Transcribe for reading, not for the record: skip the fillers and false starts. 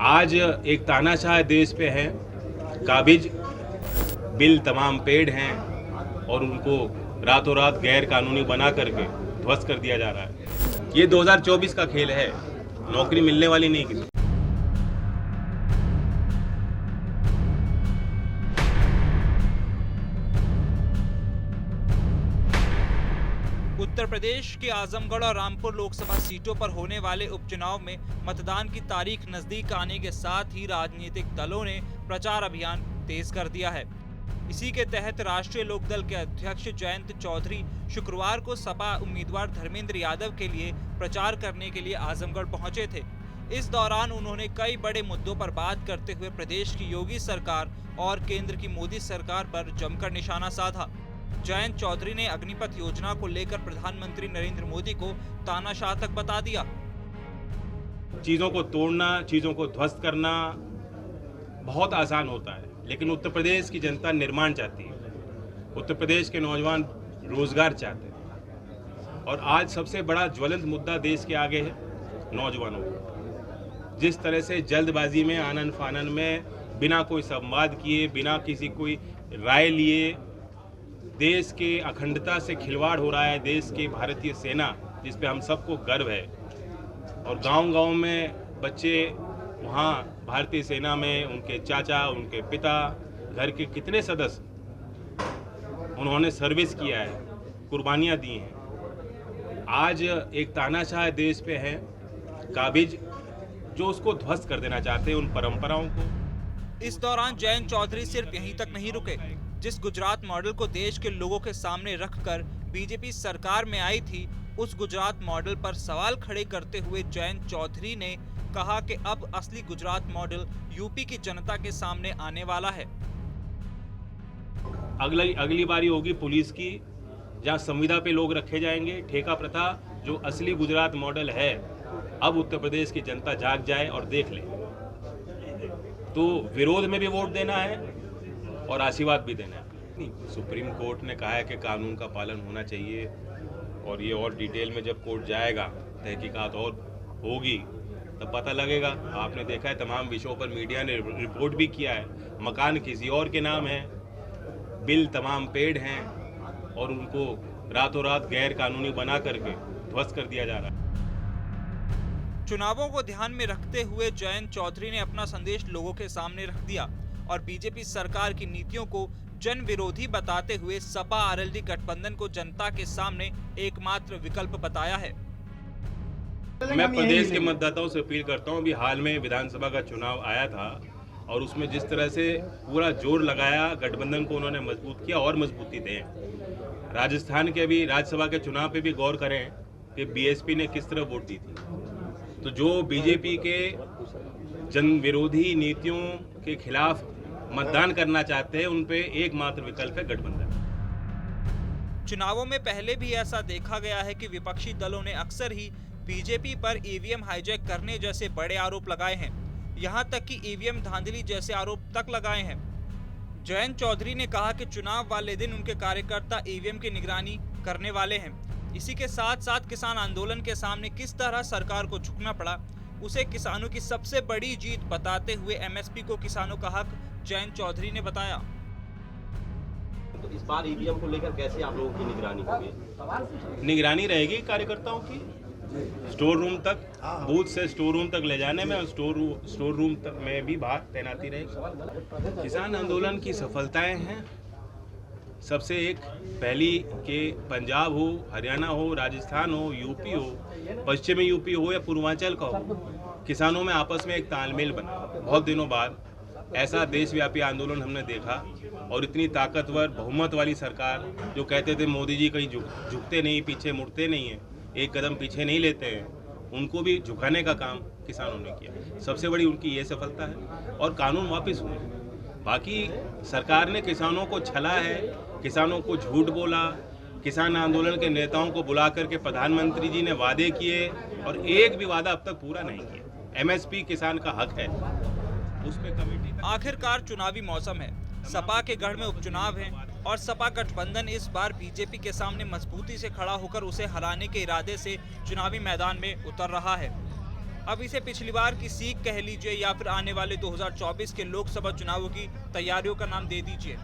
आज एक तानाशाह देश पे है काबिज, बिल तमाम पेड़ हैं और उनको रातों रात गैर कानूनी बना करके ध्वस्त कर दिया जा रहा है। ये 2024 का खेल है, नौकरी मिलने वाली नहीं किसी। उत्तर प्रदेश के आजमगढ़ और रामपुर लोकसभा सीटों पर होने वाले उपचुनाव में मतदान की तारीख नजदीक आने के साथ ही राजनीतिक दलों ने प्रचार अभियान तेज कर दिया है। इसी के तहत राष्ट्रीय लोकदल के अध्यक्ष जयंत चौधरी शुक्रवार को सपा उम्मीदवार धर्मेंद्र यादव के लिए प्रचार करने के लिए आजमगढ़ पहुंचे थे। इस दौरान उन्होंने कई बड़े मुद्दों पर बात करते हुए प्रदेश की योगी सरकार और केंद्र की मोदी सरकार पर जमकर निशाना साधा। जयंत चौधरी ने अग्निपथ योजना को लेकर प्रधानमंत्री नरेंद्र मोदी को तानाशाह तक बता दिया। चीज़ों को तोड़ना, चीज़ों को ध्वस्त करना बहुत आसान होता है, लेकिन उत्तर प्रदेश की जनता निर्माण चाहती है। उत्तर प्रदेश के नौजवान रोजगार चाहते हैं और आज सबसे बड़ा ज्वलंत मुद्दा देश के आगे है नौजवानों को। जिस तरह से जल्दबाजी में, आनन फानन में, बिना कोई संवाद किए, बिना किसी कोई राय लिए देश के अखंडता से खिलवाड़ हो रहा है। देश की भारतीय सेना जिस पे हम सबको गर्व है, और गांव-गांव में बच्चे वहाँ भारतीय सेना में उनके चाचा, उनके पिता, घर के कितने सदस्य उन्होंने सर्विस किया है, कुर्बानियाँ दी हैं। आज एक तानाशाह देश पे है काबिज, जो उसको ध्वस्त कर देना चाहते हैं, उन परंपराओं को। इस दौरान जयंत चौधरी सिर्फ यहीं तक नहीं रुके। जिस गुजरात मॉडल को देश के लोगों के सामने रखकर बीजेपी सरकार में आई थी, उस गुजरात मॉडल पर सवाल खड़े करते हुए जयंत चौधरी ने कहा कि अब असली गुजरात मॉडल यूपी की जनता के सामने आने वाला है। अगली बारी होगी पुलिस की, जहां संविदा पे लोग रखे जाएंगे। ठेका प्रथा जो असली गुजरात मॉडल है, अब उत्तर प्रदेश की जनता जाग जाए और देख ले। तो विरोध में भी वोट देना है और आशीर्वाद भी देना है। सुप्रीम कोर्ट ने कहा है कि कानून का पालन होना चाहिए, और ये और डिटेल में जब कोर्ट जाएगा, तहकीकात और होगी, तब पता लगेगा। आपने देखा है तमाम विषयों पर मीडिया ने रिपोर्ट भी किया है। मकान किसी और के नाम है, बिल तमाम पेड़ हैं और उनको रातों रात गैर कानूनी बना करके ध्वस्त कर दिया जा रहा है। चुनावों को ध्यान में रखते हुए जयंत चौधरी ने अपना संदेश लोगों के सामने रख दिया और बीजेपी सरकार की नीतियों को जन विरोधी बताते हुए सपा आरएलडी गठबंधन को जनता के सामने एकमात्र विकल्प बताया है। मैं प्रदेश के मतदाताओं से अपील करता हूं, अभी हाल में विधानसभा का चुनाव आया था और उसमें जिस तरह से पूरा जोर लगाया, गठबंधन को उन्होंने मजबूत किया और मजबूती दें। राजस्थान के अभी राज्यसभा के चुनाव पे भी गौर करें कि बीएसपी ने किस तरह वोट दी थी। तो जो बीजेपी के जन विरोधी नीतियों के खिलाफ मतदान करना चाहते हैं, उन पे एकमात्र विकल्प है गठबंधन। चुनावों में पहले भी ऐसा देखा गया है कि विपक्षी दलों ने अक्सर ही बीजेपी पर ईवीएम हाईजैक करने जैसे बड़े आरोप लगाए हैं, यहां तक कि ईवीएम धांधली जैसे आरोप तक लगाए हैं। जयंत चौधरी ने कहा कि चुनाव वाले दिन उनके कार्यकर्ता ईवीएम की निगरानी करने वाले हैं। इसी के साथ साथ किसान आंदोलन के सामने किस तरह सरकार को झुकना पड़ा, उसे किसानों की सबसे बड़ी जीत बताते हुए एमएसपी को किसानों का हक जयंत चौधरी ने बताया। तो इस बार ईवीएम को लेकर कैसे आप लोगों की निगरानी होगी? निगरानी रहेगी कार्यकर्ताओं की, स्टोर रूम तक, बूथ से स्टोर रूम तक ले जाने में, और स्टोर रूम तक में भी बाहर तैनाती रहेगी। किसान आंदोलन की सफलताएं हैं सबसे एक पहली कि पंजाब हो, हरियाणा हो, राजस्थान हो, यूपी हो, पश्चिमी यूपी हो या पूर्वांचल का हो, किसानों में आपस में एक तालमेल बना। बहुत दिनों बाद ऐसा देशव्यापी आंदोलन हमने देखा, और इतनी ताकतवर बहुमत वाली सरकार, जो कहते थे मोदी जी कहीं झुकते नहीं, पीछे मुड़ते नहीं हैं, एक कदम पीछे नहीं लेते हैं, उनको भी झुकाने का काम किसानों ने किया। सबसे बड़ी उनकी ये सफलता है, और कानून वापस हुए। बाकी सरकार ने किसानों को छला है, किसानों को झूठ बोला, किसान आंदोलन के नेताओं को बुला करके प्रधानमंत्री जी ने वादे किए और एक भी वादा अब तक पूरा नहीं किया। एमएसपी किसान का हक है, उस पे कमेटी। आखिरकार चुनावी मौसम है, सपा के गढ़ में उपचुनाव है और सपा गठबंधन इस बार बीजेपी के सामने मजबूती से खड़ा होकर उसे हराने के इरादे से चुनावी मैदान में उतर रहा है। अब इसे पिछली बार की सीख कह लीजिए या फिर आने वाले 2024 के लोकसभा चुनावों की तैयारियों का नाम दे दीजिए।